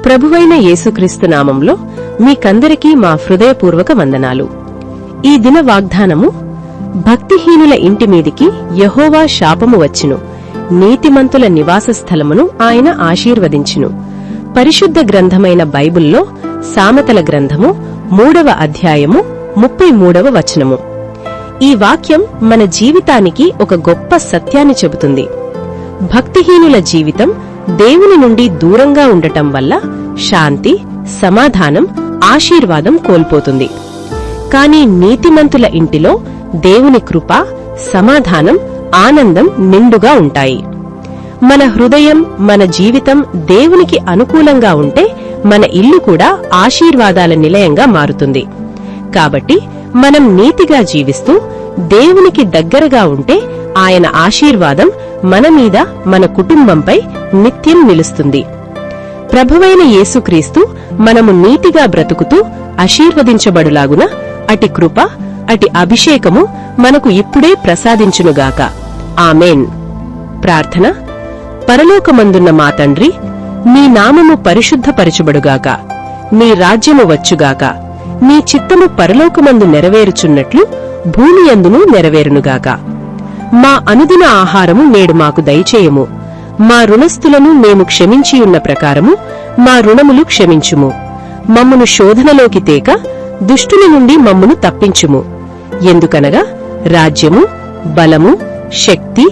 ప్రభువైన యేసుక్రీస్తు నామంలో మీకందరికీ మా హృదయపూర్వక వందనాలు. ఈ దిన వాగ్దానము, భక్తిహీనుల ఇంటి మీదికి యెహోవా శాపము వచ్చును, నీతిమంతుల నివాస స్థలమును ఆయన ఆశీర్వదించును. పరిశుద్ధ గ్రంథమైన బైబిల్లో సామెతల గ్రంథము 3వ అధ్యాయము 33వ వచనము. ఈ వాక్యం మన జీవితానికి ఒక గొప్ప సత్యాన్ని చెబుతుంది. భక్తిహీనుల జీవితం దేవుని నుండి దూరంగా ఉండటం వల్ల శాంతి, సమాధానం, ఆశీర్వాదం కోల్పోతుంది. కాని నీతిమంతుల ఇంటిలో దేవుని కృప, సమాధానం, ఆనందం నిండుగా ఉంటాయి. మన హృదయం, మన జీవితం దేవునికి అనుకూలంగా ఉంటే మన ఇల్లు కూడా ఆశీర్వాదాల నిలయంగా మారుతుంది. కాబట్టి మనం నీతిగా జీవిస్తూ దేవునికి దగ్గరగా ఉంటే ఆయన ఆశీర్వాదం మన మీద, మన కుటుంబంపై నిత్యం నిలుస్తుంది. ప్రభువైన యేసుక్రీస్తు మనము నీతిగా బ్రతుకుతూ ఆశీర్వదించబడులాగున అటి కృప, అటి అభిషేకము మనకు ఇప్పుడే ప్రసాదించునుగాక. ఆమేన్. ప్రార్థన. పరలోకమందున్న మా తండ్రి, నీ నామము పరిశుద్ధపరచబడుగాక, నీ రాజ్యము వచ్చుగాక, నీ చిత్తము పరలోకమందు నెరవేరుచున్నట్లు భూమి యందును నెరవేరునుగాక. మా అనుదిన ఆహారము నేడు మాకు దయచేయము. మా రుణస్థులను మేము క్షమించియున్న ప్రకారము మా రుణములు క్షమించుము. మమ్మును శోధనలోకి తేక దుష్టుని నుండి మమ్మును తప్పించుము. ఎందుకనగా రాజ్యము, బలము, శక్తి,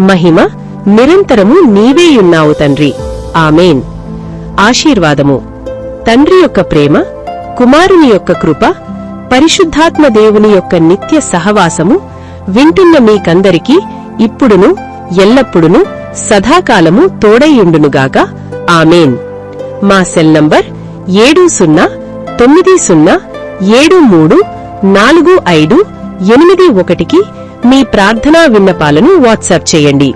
మహిమ నిరంతరము నీవేయున్నావు తండ్రి. ఆమేన్. ఆశీర్వాదము. తండ్రి యొక్క ప్రేమ, కుమారుని యొక్క కృప, పరిశుద్ధాత్మ దేవుని యొక్క నిత్య సహవాసము వింటున్న మీకందరికీ ఇప్పుడును ఎల్లప్పుడును సదాకాలము తోడైయుండునుగాక. ఆమేన్. మా సెల్ నంబర్ 7090734581కి మీ ప్రార్థనా విన్నపాలను వాట్సాప్ చేయండి.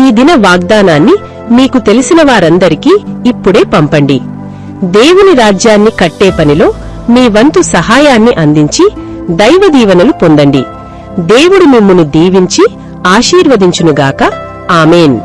ఈ దిన వాగ్దానాన్ని మీకు తెలిసిన వారందరికీ ఇప్పుడే పంపండి. దేవుని రాజ్యాన్ని కట్టే పనిలో మీ వంతు సహాయాన్ని అందించి దైవ దీవెనలు పొందండి. దేవుడు మిమ్మును దీవించి ఆశీర్వదించునుగాక. ఆమేన్.